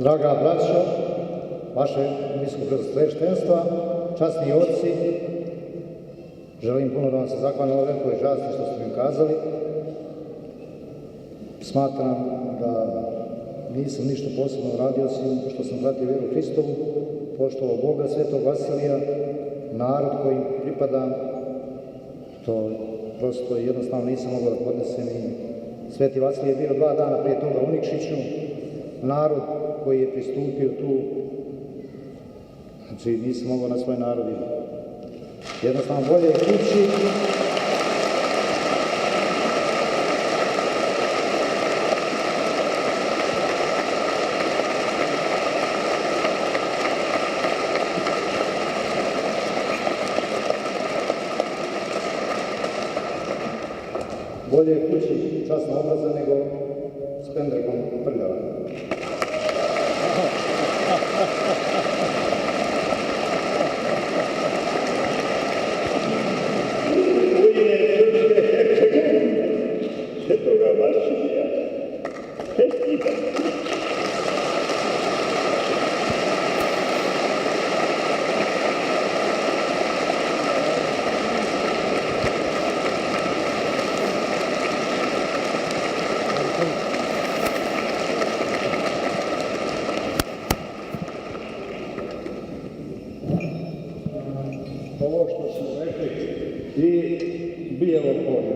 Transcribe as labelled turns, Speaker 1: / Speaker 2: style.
Speaker 1: Draga braćo, vaše visokoprezasveštenstva, časni oci, želim puno da vam se zahvalim na ovoj velikoj časti što ste mi kazali. Smatram da nisam ništa posebno uradio, osim što sam pratio vjeru Hristovu, poštovao Boga, Svetog Vasilija, narod kojim pripadam, to prosto jednostavno nisam mogao da podnesem. I Sveti Vasilij je bio 2 dana prije toga u Nikšiću, narod koji je pristupio tu, znači nisam mogao na svoj narod vidjeti. Jednostavno bolje je kući. Bolje je kući časna obraza nego s pendrekom prljava.
Speaker 2: U ime Srpske Hercegovine, Svetoga Vasilija, čestitam. Ovo što smo rekli i Bijelo polje.